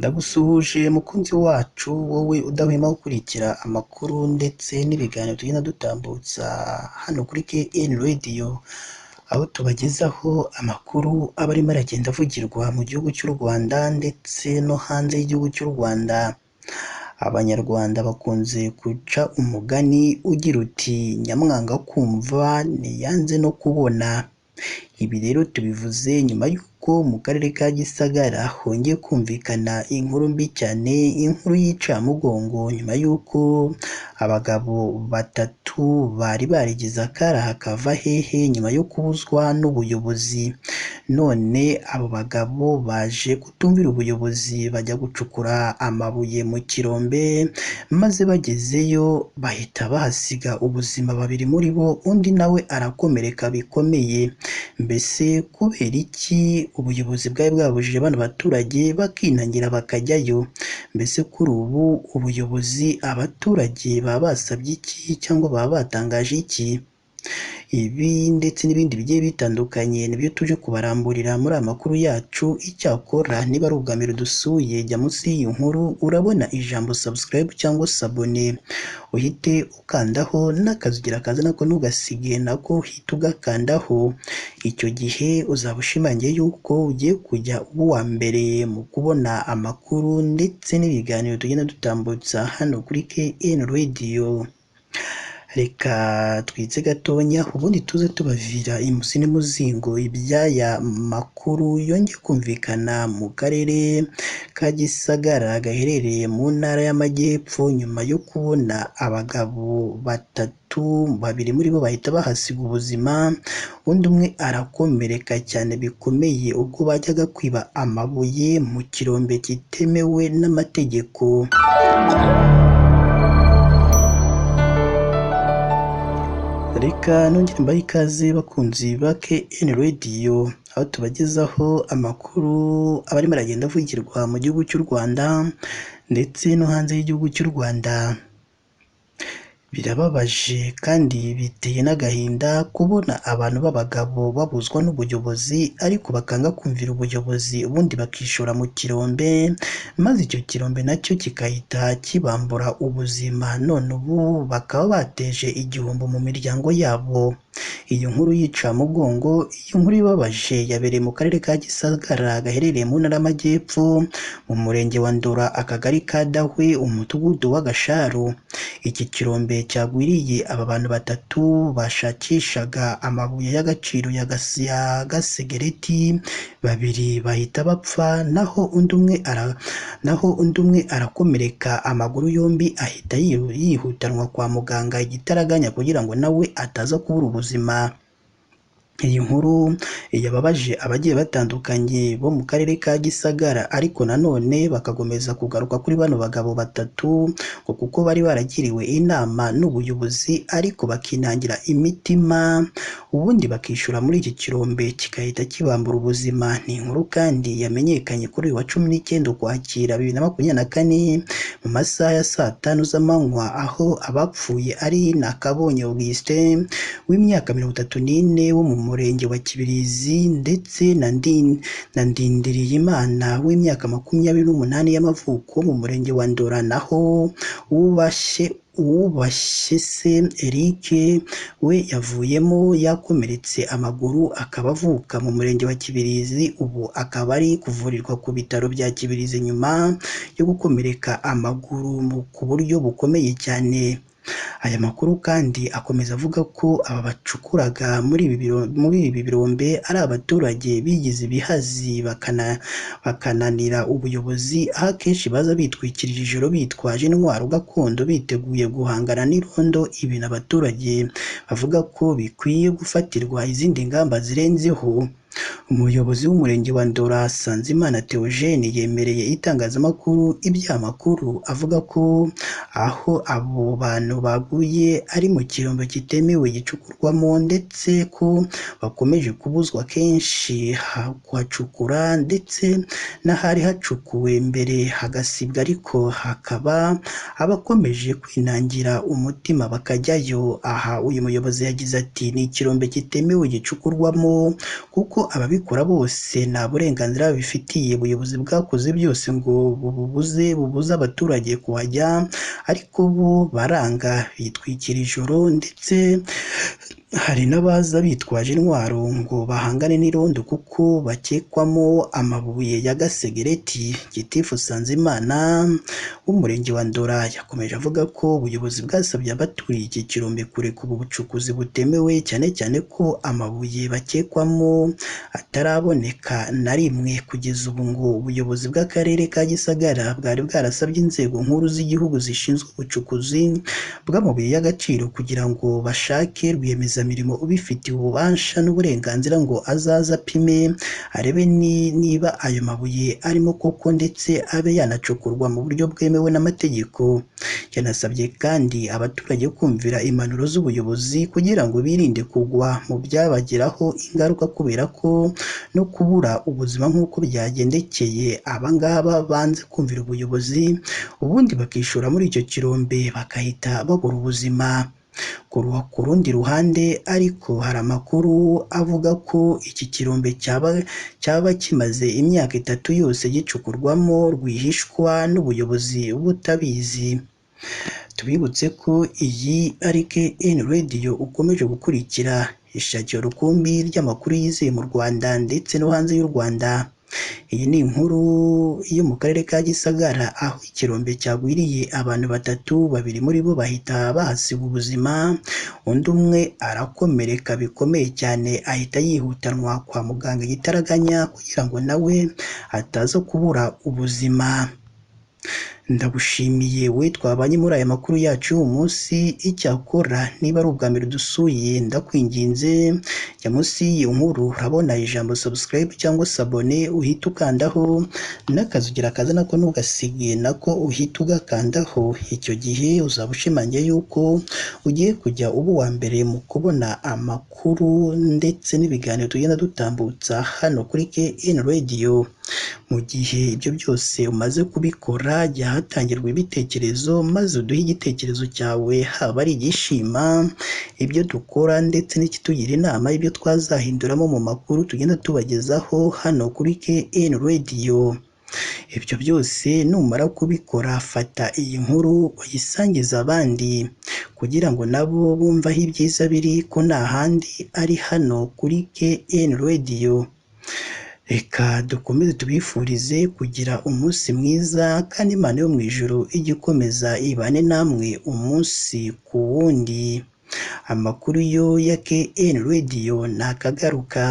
Ndagusuhuje mukunzi wacu wowe udahwema gukurikira amakuru ndetse n'ibiganiro tugenda dutambutsa hano kuri KN Radio, aho tubagezaho amakuru aba arimo aragenda avugirwa mu gihugu cy'u Rwanda ndetse no hanze y'igihugu cy'u Rwanda. Abanyarwanda bakunze guca umugani ugira uti nyamwanga kumva ntiyanze no kubona. Ibi rero tubivuze nyuma y'uko mu karere ka Gisagara hongeye kumvikana inkuru mbi cyane, inkuru y'incamugongo, nyuma y'uko abagabo batatu bari barigize akaraha kava hehe nyuma yo kubuzwa n'ubuyobozi. None abo bagabo baje kutumvira ubuyobozi bajya gucukura amabuye mu kirombe, maze bagezeyo bahita bahasiga ubuzima babiri muri bo, undi nawe arakomereka bikomeye. Mbese kubera iki ubuyobozi bwari bwabujije bano baturage bakinangira bakajyayo? Mbese kuri ubu ubuyobozi abaturage baba basabye iki cyangwa baba batangaje iki? Ibi ndetse n'ibindi bigiye bitandukanye nibyo tuje kubaramburira muri aya makuru yacu. Icyakora niba ari ubwa mbere dusuye, jya munsi y'iyi nkuru urabona ijambo subscribe cyangwa sabone, uhite ukandaho n'akazugira kaza nako ntugasige, nako uhita ugakandaho. Icyo gihe uzaba ushimangiye yuko ugiye kujya uba uwa mbere mu kubona amakuru ndetse n'ibiganiro tugenda dutambutsa hano kuri KN Radio. Reka twitse gatonya ubundi tuze tubavira imuzi n'umuzingo iby'aya makuru yongeye kumvikana mu karere ka Gisagara gaherereye mu ntara y'Amajyepfo, nyuma yo kubona abagabo batatu, babiri muri bo bahita bahasiga ubuzima, undi umwe arakomereka cyane bikomeye ubwo bajyaga kwiba amabuye mu kirombe kitemewe n'amategeko. Reka nongere mbahe ikaze bakunzi ba KN Radio, aho tubagezaho amakuru aba arimo aragenda avugirwa mu gihugu cy'u Rwanda ndetse no hanze y'igihugu cy'u Rwanda. Birababaje kandi biteye n'agahinda kubona abantu b'abagabo babuzwa n'ubuyobozi ariko bakanga kumvira ubuyobozi, ubundi bakishora mu kirombe, maze icyo kirombe nacyo kigahita kibambura ubuzima, none ubu bakaba bateje igihombo mu miryango yabo. Iyo nkuru y'incamugongo, iyo nkuru ibabaje yabereye mu karere ka Gisagara gaherereye mu ntara y'Amajyepfo, mu murenge wa Ndora, akagari ka Dahwe, umudugudu wa Gasharu. Iki kirombe cyagwiriye aba bantu batatu bashakishaga amabuye y'agaciro ya gasegereti, babiri bahita bapfa, naho undi umwe arakomereka amaguru yombi, ahita yihutanwa kwa muganga igitaraganya kugira ngo nawe ataza kubura ubuzima. Iyi nkuru yababaje abagiye batandukanye bo mu karere ka Gisagara, ariko nanone bakagomeza kugaruka kuri bano bagabo batatu ngo kuko bari baragiriwe inama n'ubuyobozi ariko bakinangira imitima, ubundi bakishura muri iki kirombe kigahita kibambura ubuzima. Ni inkuru kandi yamenyekanye kuri uyu wa 19 Ukwakira 2024 mu masaha ya saa 5 z'amanywa, aho abapfuye ari Nakabonye Augustin w'imyaka 34 wo mu murenge wa Kibirizi ndetse na Ndindiriyimana w'imyaka 28 y'amavuko mu murenge wa Ndora, naho Uwubashye se Eric we yavuyemo yakomeretse amaguru, akaba avuka mu murenge wa Kibirizi, ubu akaba ari kuvurirwa ku bitaro bya Kibirizi nyuma yo gukomereka amaguru ku buryo bukomeye cyane. Aya makuru kandi akomeza avuga ko aba bacukuraga muri ibi birombe ari abaturage bigize ibihazi bakananira ubuyobozi, aho akenshi baza bitwikirije ijoro bitwaje intwaro gakondo biteguye guhangana n'irondo. Ibintu abaturage bavuga ko bikwiye gufatirwa izindi ngamba zirenzeho. Umuyobozi w'umurenge wa Ndora Sanzimana Theogene yemereye itangazamakuru iby'amakuru, avuga ko aho abo bantu baguye ari mu kirombe kitemewe gicukurwamo, ndetse ko bakomeje kubuzwa kenshi kuhacukura, ndetse n'ahari hacukuwe mbere hagasibwa, ariko hakaba abakomeje kwinangira umutima bakajyayo. Aha uyu muyobozi yagize ati ni ikirombe kitemewe gicukurwamo kuko ababikora bose nta burenganzira babifitiye, ubuyobozi bwakoze byose ngo bubuze abaturage kuhajya, ariko bo baranga bitwikira ijoro, ndetse hari n'abaza bitwaje intwaro ngo bahangane n'irondo kuko bakekwamo amabuye ya gasegereti. Gitifu Sanzimana w'umurenge wa Ndora yakomeje avuga ko ubuyobozi bwasabye abaturiye iki kirombe kureka ubu bucukuzi butemewe, cyane cyane ko amabuye bakekwamo ataraboneka na rimwe. Kugeza ubu ngo ubuyobozi bw'akarere ka Gisagara bwari bwarasabye inzego nkuru z'igihugu zishinzwe ubucukuzi bw'amabuye y'agaciro kugira ngo bashake rwiyemezamirimo ubifitiye ububasha n'uburenganzira ngo azaze apime arebe niba ayo mabuye arimo koko, ndetse abe yanacukurwa mu buryo bwemewe n'amategeko. Yanasabye kandi abaturage kumvira impanuro z'ubuyobozi kugira ngo birinde kugwa mu byabagiraho ingaruka kubera ko no kubura ubuzima nk'uko byagendekeye abangaba banze kumvira ubuyobozi, ubundi bakishora muri icyo kirombe bakahita babura ubuzima. Ku rundi ruhande ariko hari amakuru avuga ko iki kirombe cyaba kimaze imyaka 3 yose gicukurwamo rwihishwa n'ubuyobozi butabizi. Tubibutse ko iyi ari KN Radio ukomeje gukurikira, ishakiro rukumbi ry'amakuru yizewe mu Rwanda ndetse no hanze y'u Rwanda. Iyi ni inkuru yo mu karere ka Gisagara aho ikirombe cyagwiriye abantu 3, 2 muri bo bahita bahasiga ubuzima, undi umwe arakomereka bikomeye cyane ahita yihutanwa kwa muganga Gitaraganya kugira ngo nawe ataza kubura ubuzima. Ndagushimiye we twabanye muri aya makuru yacu uyu munsi. Icyakora niba ari ubwa mbere dusuye, ndakwinginze jya munsi y'iyo nkuru urabona ijambo subscribe cyangwa se abone, uhita ukandaho n'akazugira kaza nako ntugasige nako uhita ugakandaho. Icyo gihe uzaba ushimangiye yuko ugiye kujya uba uwa mbere mu kubona amakuru ndetse n'ibiganiro tugenda dutambutsa hano kuri KN Radio. Mu gihe ibyo byose umaze kubikora, jya hatangirwa ibitekerezo maze uduhe igitekerezo cyawe, haba ari igishima ibyo dukora ndetse n'ikitugira inama y'ibyo twazahinduramo mu makuru tugenda tubagezaho hano kuri KN Radio. Ibyo byose numara kubikora, fata iyi nkuru uyisangiza abandi kugira ngo nabo bumve aho ibyiza biri, ko nta handi ari hano kuri KN Radio. Reka dukomeze tubifurize kugira umunsi mwiza, kandi Imana yo mu ijuru ijye ikomeza ibane namwe umunsi ku wundi. Amakuru yo ya KN Radio nakagaruka.